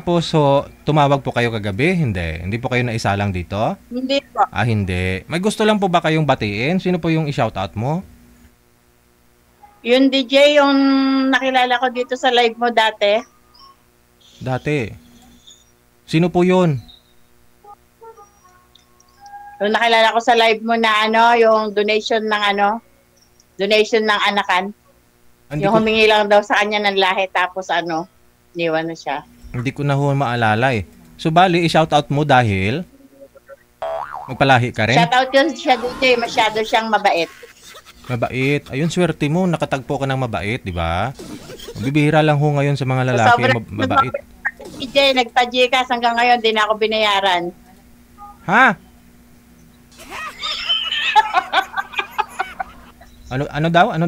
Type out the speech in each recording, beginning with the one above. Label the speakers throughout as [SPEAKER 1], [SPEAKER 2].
[SPEAKER 1] Tapos, so, tumawag po kayo kagabi? Hindi. Hindi po kayo naisalang dito?
[SPEAKER 2] Hindi po.
[SPEAKER 1] Ah, hindi. May gusto lang po ba kayong batiin? Sino po yung i-shoutout mo?
[SPEAKER 2] Yung DJ, yung nakilala ko dito sa live mo dati.
[SPEAKER 1] Dati. Sino po yun?
[SPEAKER 2] Yung nakilala ko sa live mo na yung donation ng anakan.
[SPEAKER 1] Hindi
[SPEAKER 2] Yung
[SPEAKER 1] ko,
[SPEAKER 2] humingi lang daw sa kanya ng lahi tapos iniwan na siya.
[SPEAKER 1] hindi ko na ho maalala eh. So, bali, i-shoutout mo dahil magpalahi ka rin?
[SPEAKER 2] Shoutout yun siya DJ, masyado siyang mabait.
[SPEAKER 1] Mabait. Ayun, swerte mo. Nakatagpo ka ng mabait, di ba? Bibihira lang ho ngayon sa mga lalaki.
[SPEAKER 2] Sobrang
[SPEAKER 1] Mabait.
[SPEAKER 2] DJ, nagpa-Gcash hanggang ngayon, di na ako binayaran.
[SPEAKER 1] Ha? Ano daw? Ano?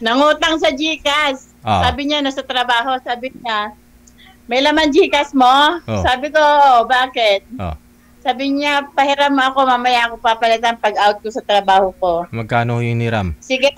[SPEAKER 2] Nangutang sa Gcash.
[SPEAKER 1] Ah.
[SPEAKER 2] Sabi niya, nasa trabaho, sabi niya, may laman Gcash mo?
[SPEAKER 1] Oh.
[SPEAKER 2] Sabi ko, bakit?
[SPEAKER 1] Oh.
[SPEAKER 2] Sabi niya, pahiram mo ako, mamaya ako papalitan pag out ko sa trabaho ko.
[SPEAKER 1] Magkano hiniram?
[SPEAKER 2] Sige,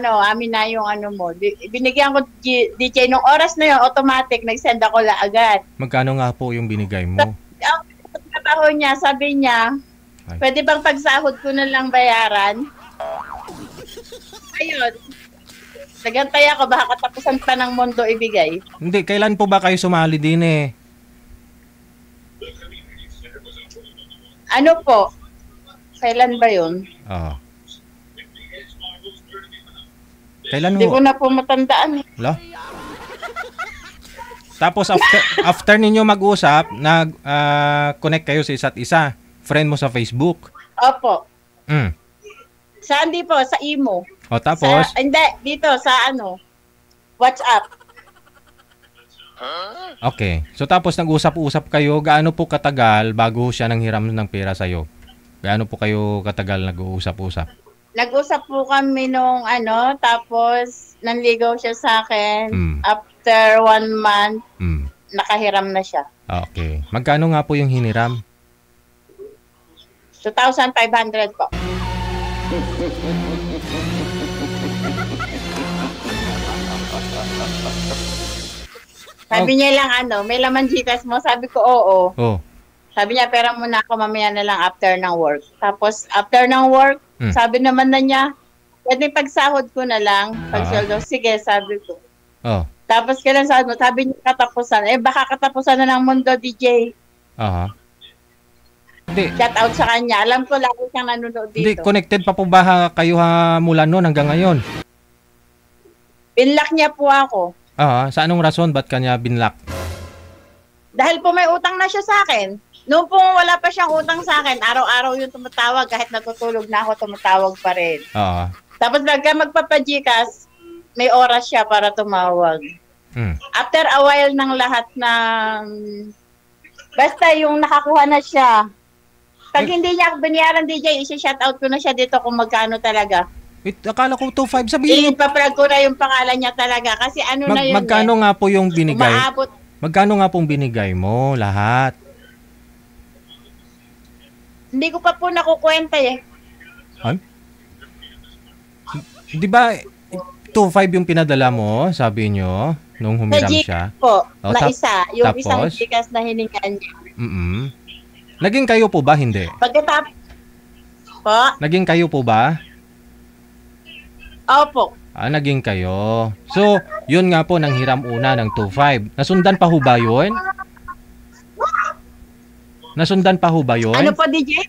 [SPEAKER 2] amin na yung mo. Binigyan ko DJ, nung oras na yun, automatic, nag-send ako agad.
[SPEAKER 1] Magkano nga po yung binigay mo?
[SPEAKER 2] Sa trabaho niya, sabi niya,
[SPEAKER 1] Ay.
[SPEAKER 2] pwede bang pagsahod ko na lang bayaran? Ayun. Nagantay ako, baka katapusan pa ng mundo ibigay.
[SPEAKER 1] Hindi, kailan po ba kayo sumali din eh?
[SPEAKER 2] Ano po? Kailan ba yun?
[SPEAKER 1] Oo. Kailan
[SPEAKER 2] Hindi ko
[SPEAKER 1] ho?
[SPEAKER 2] na po matandaan.
[SPEAKER 1] Lo? Tapos after ninyo mag-usap, nag-connect kayo sa isa't isa. Friend mo sa Facebook.
[SPEAKER 2] Opo.
[SPEAKER 1] Mm.
[SPEAKER 2] Saan di po? Sa imo.
[SPEAKER 1] O tapos,
[SPEAKER 2] Hindi, dito sa WhatsApp.
[SPEAKER 1] okay. So tapos nag-usap-usap kayo, gaano po katagal bago siya nanghiram ng pera sa'yo? Gaano po kayo katagal nag-uusap-usap?
[SPEAKER 2] Nag-usap po kami nung tapos nanligaw siya sa akin.
[SPEAKER 1] Mm.
[SPEAKER 2] After 1 month,
[SPEAKER 1] Mm.
[SPEAKER 2] nakahiram na siya.
[SPEAKER 1] Okay. Magkano nga po yung hiniram?
[SPEAKER 2] 2,500 po. Sabi niya lang may laman Gcash mo? Sabi ko, oo.
[SPEAKER 1] Oh.
[SPEAKER 2] Sabi niya, pera muna ako mamaya na lang after ng work. Tapos, after ng work, sabi naman na niya, pwede pagsahod ko na lang. Pagsahod, sige, sabi ko.
[SPEAKER 1] Oh.
[SPEAKER 2] Tapos, kailan sabi niya katapusan. Baka katapusan na ng mundo, DJ.
[SPEAKER 1] Aha. Hindi.
[SPEAKER 2] Shout out sa kanya. Alam ko, lagi siyang nanonood dito.
[SPEAKER 1] Hindi, connected pa po ba kayo mula noon hanggang ngayon?
[SPEAKER 2] Binlock niya po ako.
[SPEAKER 1] Sa anong rason? Ba't kanya binlock?
[SPEAKER 2] Dahil po may utang na siya sa akin. Noong po wala pa siyang utang sa akin, araw-araw yung tumatawag. Kahit natutulog na ako, tumatawag pa rin.
[SPEAKER 1] Oo.
[SPEAKER 2] Tapos magpapa-Gcash, may oras siya para tumawag. After a while ng lahat ng... Basta yung nakakuha na siya. Pag hindi niya ako binayaran, DJ, isi-shoutout ko na siya dito kung magkano talaga.
[SPEAKER 1] Wait, akala ko 2.5. Sabihin mo.
[SPEAKER 2] Ipaprag ko na yung pangalan niya talaga. Kasi na yun
[SPEAKER 1] Magkano nga po yung binigay?
[SPEAKER 2] Umaabot.
[SPEAKER 1] Magkano nga pong binigay mo lahat?
[SPEAKER 2] Hindi ko pa po nakukwenta eh.
[SPEAKER 1] Di ba 2.5 yung pinadala mo, sabi nyo, nung humiram siya?
[SPEAKER 2] Po, na isa. Yung
[SPEAKER 1] tapos?
[SPEAKER 2] isang Gcash na hiningan niya.
[SPEAKER 1] Naging kayo po ba? Hindi.
[SPEAKER 2] Pagkatapos po?
[SPEAKER 1] Naging kayo po ba?
[SPEAKER 2] Opo.
[SPEAKER 1] Naging kayo. So, yun nga po, nang hiram una ng 2.5. Nasundan pa ho ba yun? Nasundan pa ho ba yun?
[SPEAKER 2] Ano po, DJ?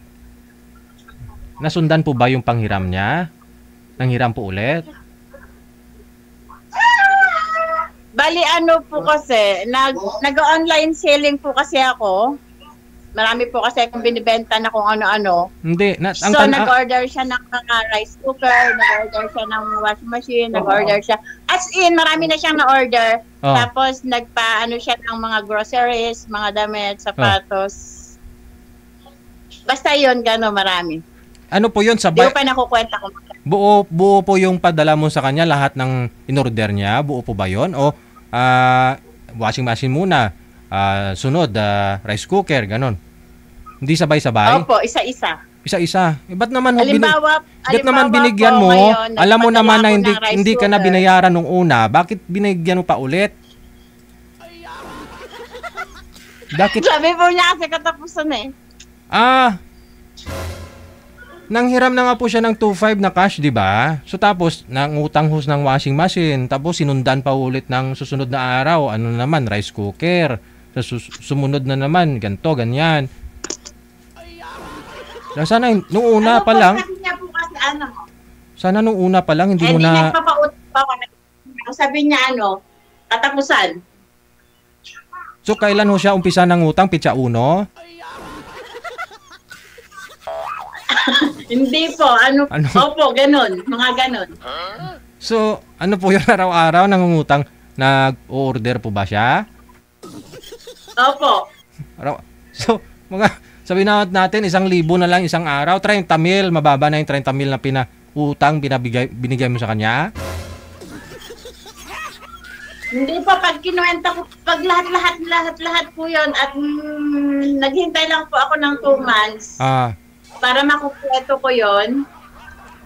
[SPEAKER 1] Nasundan po ba yung panghiram niya? Nanghiram po ulit?
[SPEAKER 2] Bali, po kasi, nag-online selling po kasi ako. Marami po kasi akong binibenta na kung ano-ano.
[SPEAKER 1] Hindi.
[SPEAKER 2] So, nag-order siya ng mga rice cooker, nag-order siya ng washing machine, nag-order siya. As in, marami na siyang na-order. Tapos, nagpa-ano siya ng mga groceries, mga damit, sapatos. Basta yun, gano'n, marami.
[SPEAKER 1] Ano po yun?
[SPEAKER 2] Hindi ko pa nakukwenta kung
[SPEAKER 1] buo po yung padala mo sa kanya, lahat ng in-order niya? Buo po ba yun? O washing machine muna, sunod, rice cooker, gano'n? Hindi sabay-sabay?
[SPEAKER 2] Opo, isa-isa.
[SPEAKER 1] Isa-isa. Ba't naman ba't naman
[SPEAKER 2] halimbawa
[SPEAKER 1] binigyan
[SPEAKER 2] po
[SPEAKER 1] mo?
[SPEAKER 2] ngayon,
[SPEAKER 1] Alam mo naman na
[SPEAKER 2] nagpadala ako ng rice
[SPEAKER 1] hindi ka na
[SPEAKER 2] cooker.
[SPEAKER 1] binayaran nung una. Bakit binigyan mo pa ulit? Bakit?
[SPEAKER 2] Sabi po niya kasi katapusan eh.
[SPEAKER 1] Nanghiram na nga po siya ng 2.5 na cash, di ba? So tapos, nangutang hus ng washing machine. Tapos sinundan pa ulit ng susunod na araw. Ano naman, rice cooker. Sa sumunod na naman, ganto, ganyan. Sana nung una pa lang,
[SPEAKER 2] Sabi niya po kasi
[SPEAKER 1] sana nung una pa lang, hindi mo
[SPEAKER 2] hindi
[SPEAKER 1] na...
[SPEAKER 2] nagpapautang pa ako. Sabi niya katapusan.
[SPEAKER 1] So kailan ho siya umpisa ng utang? Pitsa uno?
[SPEAKER 2] Hindi po, opo, ganun, mga ganun.
[SPEAKER 1] So, ano po yung araw-araw nangungutang? Nag-order po ba siya?
[SPEAKER 2] Opo.
[SPEAKER 1] So, sabihin natin, 1,000 na lang isang araw, 30 mil, mababa na yung 30 mil na binigay mo sa kanya?
[SPEAKER 2] Hindi pa, pag kinuwenta ko, pag lahat po yun, at naghintay lang po ako ng 2 months para makumpleto ko yun,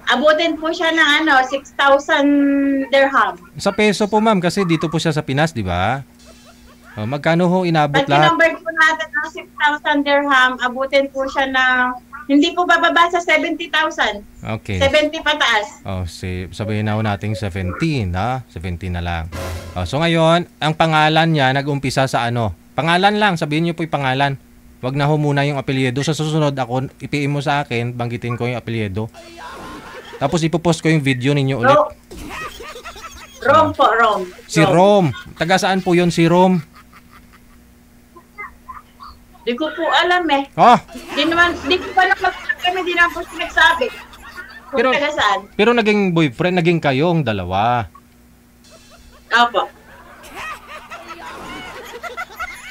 [SPEAKER 2] abutin po siya ng 6,000 dirham.
[SPEAKER 1] Sa peso po ma'am, kasi dito po siya sa Pinas, di ba? Magkano ho inabot
[SPEAKER 2] Pag
[SPEAKER 1] lahat?
[SPEAKER 2] kinumber po natin ng 6,000 dirham, abutin po siya ng, hindi po bababa sa 70,000.
[SPEAKER 1] Okay.
[SPEAKER 2] 70 pataas.
[SPEAKER 1] Sabihin na ho natin 17, ha? 17 na lang. So ngayon, ang pangalan niya nag-umpisa sa ano? Pangalan lang, sabihin niyo po 'yung pangalan. Wag na ho muna 'yung apelyido. Sa susunod ako, ipiin mo sa akin, banggitin ko 'yung apelyido. Tapos ipopost ko 'yung video ninyo ulit.
[SPEAKER 2] Rom po, Rom.
[SPEAKER 1] Si Rom. Taga saan po 'yon si Rom?
[SPEAKER 2] Di ko po alam eh. Di ko pa naman kami, di naman po sinagsabi. Kung taga saan.
[SPEAKER 1] Pero naging boyfriend, naging kayong dalawa.
[SPEAKER 2] Opo.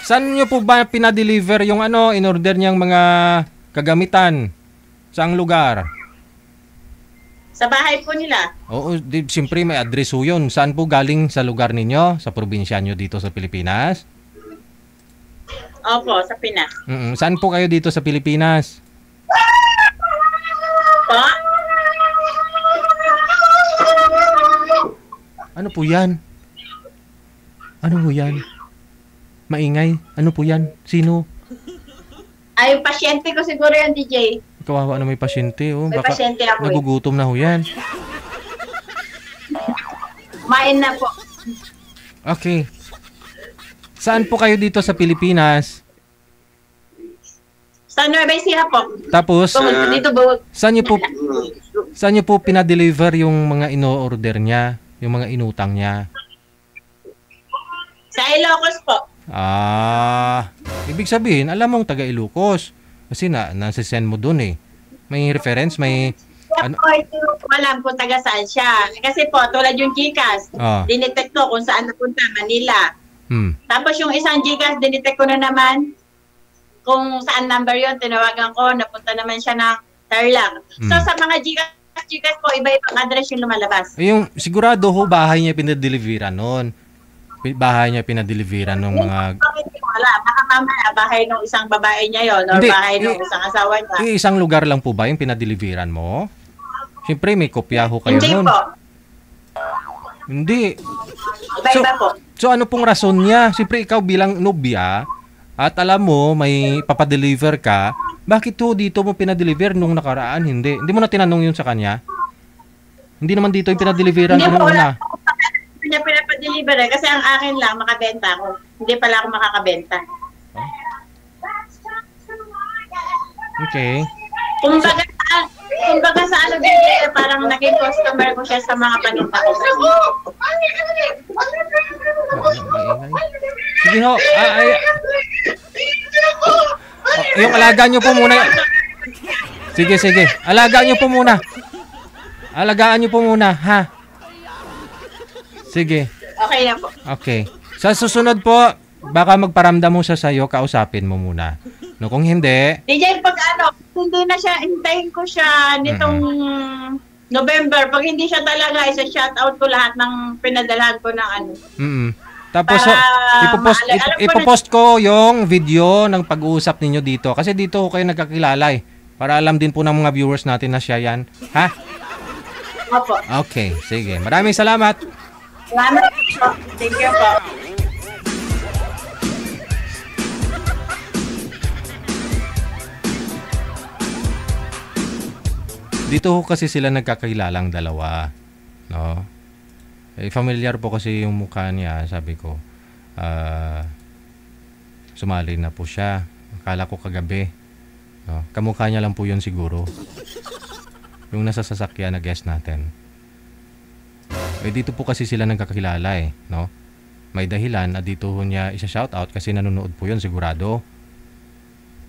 [SPEAKER 1] Saan nyo po ba pinadeliver yung in-order niyang mga kagamitan? Saang lugar?
[SPEAKER 2] Sa bahay po nila.
[SPEAKER 1] Oo, siyempre may address ho yun. Saan po galing sa lugar ninyo? Sa probinsya nyo dito sa Pilipinas?
[SPEAKER 2] Opo, sa Pinas.
[SPEAKER 1] Saan po kayo dito sa Pilipinas?
[SPEAKER 2] Po?
[SPEAKER 1] Ano po yan? Ano po yan? Maingay? Ano po yan? Sino?
[SPEAKER 2] Ay, yung pasyente ko siguro yan, DJ.
[SPEAKER 1] Kawawa na may pasyente. Oh.
[SPEAKER 2] May
[SPEAKER 1] Baka
[SPEAKER 2] pasyente ako
[SPEAKER 1] nagugutom na ho yan.
[SPEAKER 2] Main na po.
[SPEAKER 1] Okay. Saan po kayo dito sa Pilipinas?
[SPEAKER 2] Sa Nueva Ecija po.
[SPEAKER 1] Tapos,
[SPEAKER 2] Dito ba?
[SPEAKER 1] saan niyo po pinadeliver yung mga ino-order niya? Yung mga inutang niya?
[SPEAKER 2] Sa Ilocos po.
[SPEAKER 1] Ibig sabihin, alam mong taga Ilocos. Kasi nasisend mo dun eh. May reference, may...
[SPEAKER 2] Alam kung taga saan siya. Kasi po, tulad yung GCash, dinetect ko kung saan napunta, Manila. Tapos yung isang GCash, dinetect ko na naman kung saan number yon, tinawagan ko, napunta naman siya ng Tarlac. So sa mga GCash po, iba-ibang address yung lumalabas.
[SPEAKER 1] Yung sigurado ho, bahay niya pinadeliveran noon. Bahay niya pinadeliveran ng mga...
[SPEAKER 2] Wala, baka mamaya bahay ng isang babae niya yon or bahay ng isang asawa niya.
[SPEAKER 1] Isang lugar lang po ba yung pinadeliveran mo? Siyempre, may kopya ho kayo
[SPEAKER 2] Hindi
[SPEAKER 1] nun.
[SPEAKER 2] po.
[SPEAKER 1] Hindi.
[SPEAKER 2] Iba-iba po.
[SPEAKER 1] So ano pong rason niya? Siyempre, ikaw bilang nobya, at alam mo, may papadeliver ka, bakit to dito mo pinadeliver nung nakaraan? Hindi. Hindi mo na tinanong yun sa kanya? Hindi naman dito yung pinadeliveran ko nung una.
[SPEAKER 2] Hindi niya pinapadeliver kasi ang akin lang, makabenta ako. Hindi pala ako makakabenta.
[SPEAKER 1] Okay.
[SPEAKER 2] Kumbaga sa ano din, parang naging customer ko siya sa mga paninda ko.
[SPEAKER 1] Sige ho. Yung alaga nyo po muna. Sige. Alagaan nyo po muna. Alagaan nyo po muna, ha? Sige.
[SPEAKER 2] Okay na po.
[SPEAKER 1] Okay. Sa susunod po, baka magparamdam mo siya sa'yo, kausapin mo muna. No, kung hindi...
[SPEAKER 2] DJ, pag hindi na siya, hintayin ko siya nitong November. Pag hindi siya talaga, isa-shoutout ko lahat ng pinadalahan ko ng
[SPEAKER 1] Tapos, ipopost ko yung video ng pag-uusap ninyo dito. Kasi dito kayo nagkakilala eh. Para alam din po ng mga viewers natin na siya yan. Ha?
[SPEAKER 2] Opo.
[SPEAKER 1] Okay, sige. Maraming salamat.
[SPEAKER 2] Salamat po. Thank you po.
[SPEAKER 1] Dito ho kasi sila nagkakakilalang dalawa. No? Familiar po kasi yung mukha niya, sabi ko. Sumali na po siya. Akala ko kagabi. No? Kamukha niya lang po yun siguro. Yung nasa sasakyan na guest natin. Dito po kasi sila nagkakilala no? May dahilan na dito ho niya isa-shoutout kasi nanonood po yun sigurado.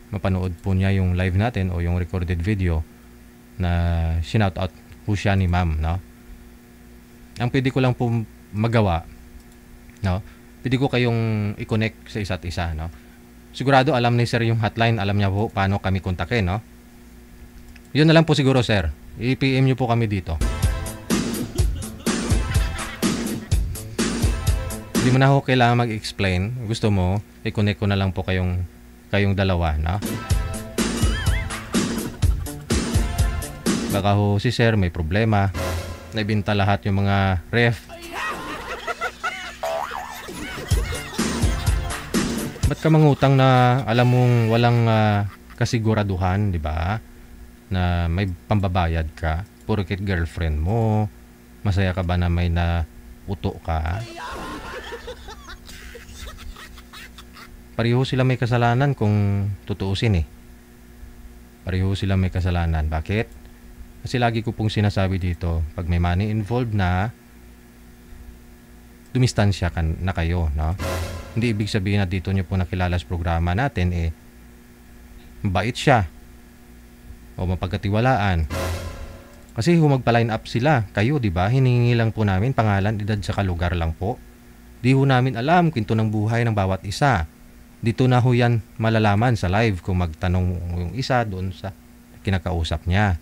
[SPEAKER 1] Mapanood po niya yung live natin o yung recorded video na sinoutout po siya ni ma'am, no? Ang pwede ko lang po magawa, no? Pwede ko kayong i-connect sa isa't isa, no? Sigurado alam ni sir yung hotline, alam niya po paano kami kontakin, no? Yun na lang po siguro, sir. I-PM niyo po kami dito. Hindi mo na ako kailangan mag-explain. Gusto mo, i-connect ko na lang po kayong dalawa, no? Baka ho si sir may problema. Naibinta lahat yung mga ref. Ba't ka mangutang na alam mong walang kasiguraduhan, di ba? Na may pambabayad ka. Porket girlfriend mo. Masaya ka ba na may nauto ka? Pareho sila may kasalanan kung tutuusin Pareho sila may kasalanan. Bakit? Kasi lagi ko pong sinasabi dito, pag may money involved na, dumistansya na kayo, no? Hindi ibig sabihin na dito nyo po nakilala sa programa natin, mabait siya o mapagkatiwalaan. Kasi kung magpa-line up sila, kayo, di ba? Hiningi lang po namin pangalan, edad sa kalugar lang po. Di ho namin alam kwento ng buhay ng bawat isa. Dito na ho yan malalaman sa live kung magtanong yung isa doon sa kinakausap niya.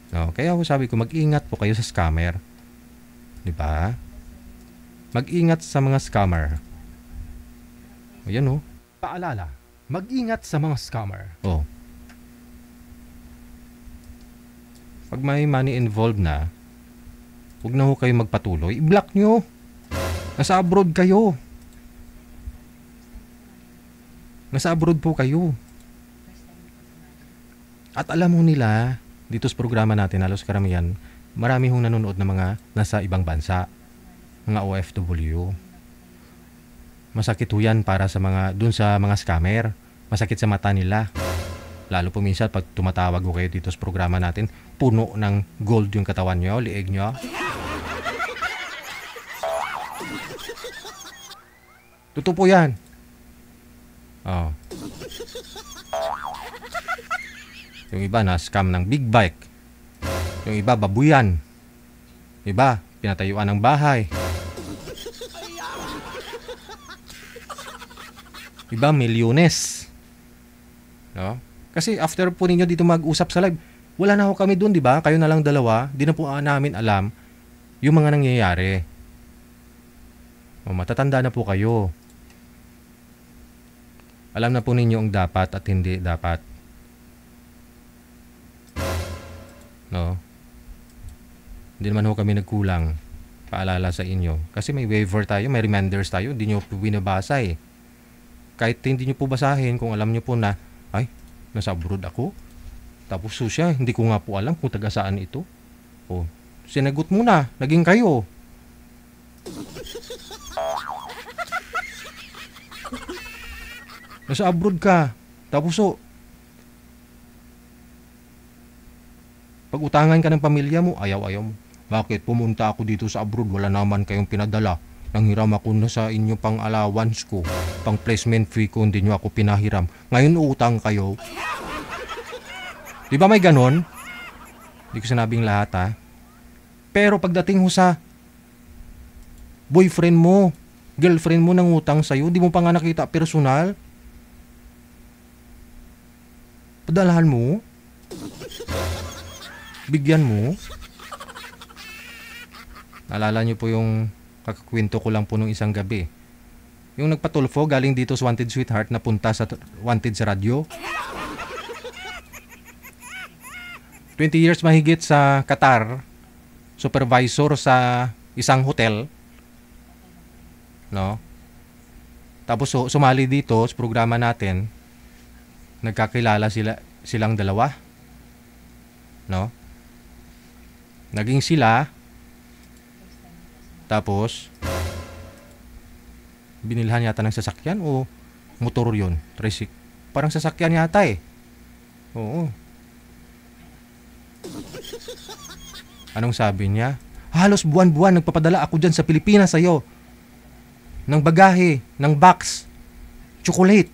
[SPEAKER 1] No, kaya ako sabi ko, mag-ingat po kayo sa scammer. Di ba? Mag-ingat sa mga scammer. O yan o. Paalala, mag-ingat sa mga scammer. O. Pag may money involved na, huwag na ho kayo magpatuloy. I-block nyo. Nasa abroad kayo. Nasa abroad po kayo. At alam mo nila, dito sa programa natin, halos karamihan, marami hong nanonood na mga nasa ibang bansa. Mga OFW. Masakit ho yan para sa dun sa mga scammer. Masakit sa mata nila. Lalo po minsan pag tumatawag ko kayo dito sa programa natin, puno ng gold yung katawan nyo, liig nyo. Totoo po yan. Oh. Yung iba na scam ng big bike. Yung iba babuyan. Iba pinatayuan ng bahay. Iba milyones. No? Kasi after po ninyo dito mag-usap sa live, wala na ho kami doon, di ba? Kayo na lang dalawa, di na po namin alam yung mga nangyayari. O, matatanda na po kayo. Alam na po ninyo ang dapat at hindi dapat. No? Hindi naman ho kami nagkulang paalala sa inyo. Kasi may waiver tayo, may reminders tayo, hindi nyo po binabasa Kahit hindi nyo po basahin, kung alam nyo po na, ay, nasa abroad ako. Tapos siya, hindi ko nga po alam kung taga saan ito. O, sinagot mo na, naging kayo. Nasa abroad ka. Tapos pag utangan ka ng pamilya mo, ayaw-ayaw mo. Bakit? Pumunta ako dito sa abroad, wala naman kayong pinadala. Nanghiram ako na sa inyo pang allowance ko. Pang placement fee ko, hindi nyo ako pinahiram. Ngayon utang kayo. Di ba may ganon? Hindi ko sinabing lahat Pero pagdating ho sa boyfriend mo, girlfriend mo nang utang sa'yo, di mo pa nga nakita personal. Padalahan mo. Bigyan mo. Naalala nyo po yung kakakwento ko lang po nung isang gabi. Yung nagpatulfo galing dito sa Wanted Sweetheart na punta sa Wanted sa radyo. 20 years mahigit sa Qatar, supervisor sa isang hotel, no? Tapos sumali dito sa programa natin, nagkakilala silang dalawa, no? Naging sila, tapos binilhan yata ng sasakyan o motor yun, parang sasakyan yata eh. Oo. Anong sabi niya? Halos buwan-buwan nagpapadala ako dyan sa Pilipinas sa'yo ng bagahe, ng box, chocolate.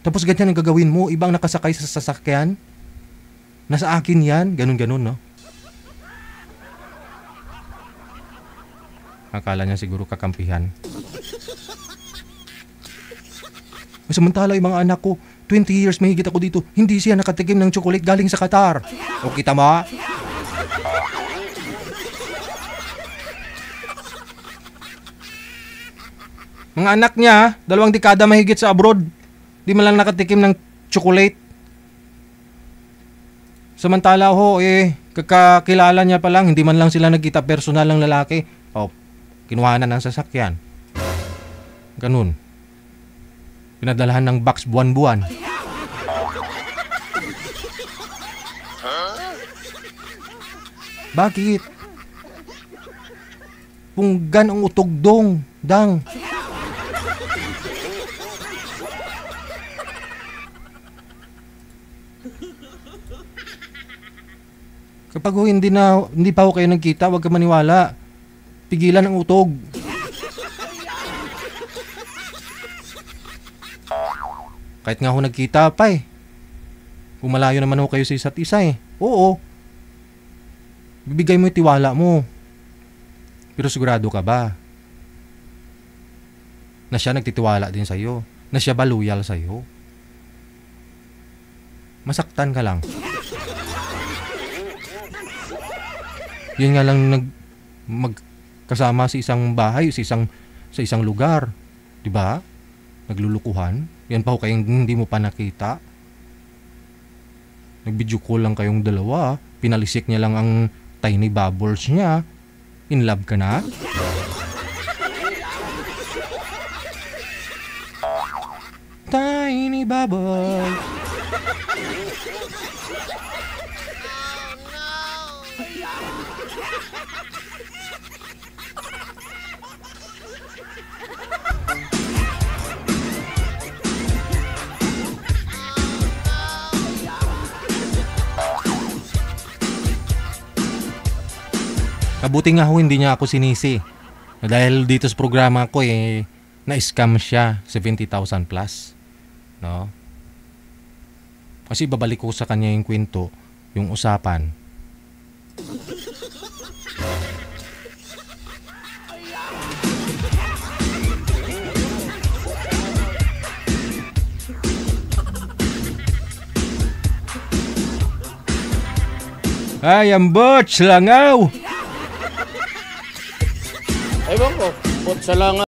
[SPEAKER 1] Tapos ganyan ang gagawin mo, ibang nakasakay sa sasakyan. Nasa akin yan, ganun-ganun, no? Akala niya siguro kakampihan. Samantala yung mga anak ko, 20 years mahigit ako dito, hindi siya nakatikim ng chocolate galing sa Qatar. O kita mo? Mga anak niya, 2 dekada mahigit sa abroad, di man lang nakatikim ng chocolate. Samantala kakakilala niya pa lang, hindi man lang sila nagkita personal ng lalaki. Kinuhanan ng sasakyan. Ganun. Pinadalahan ng box buwan-buwan. Bakit? Punggan ang utog dang. Kapag hindi pa kayo nagkita, huwag ka maniwala. Pigilan ang utog. Kahit nga nagkita pa eh. Malayo naman kayo sa isa't isa eh. Oo. Bibigay mo yung tiwala mo. Pero sigurado ka ba na siya nagtitiwala din sa'yo? Na siya ba loyal sa'yo? Masaktan ka lang. Yun nga lang magkasama sa isang bahay, sa isang lugar. Diba? Naglulukuhan. Yan pa kayong hindi mo pa nakita. Nag-video call lang kayong dalawa. Pinalisik niya lang ang tiny bubbles niya. In love ka na? Tiny bubbles. Kabuti nga hindi niya ako sinisi. Dahil dito sa programa ko na-scam siya, 70,000 plus. No? Kasi babalik ko sa kanya yung kwento, yung usapan. Ay, ang botch, langaw!
[SPEAKER 3] Ewan ko, bot sa langaw.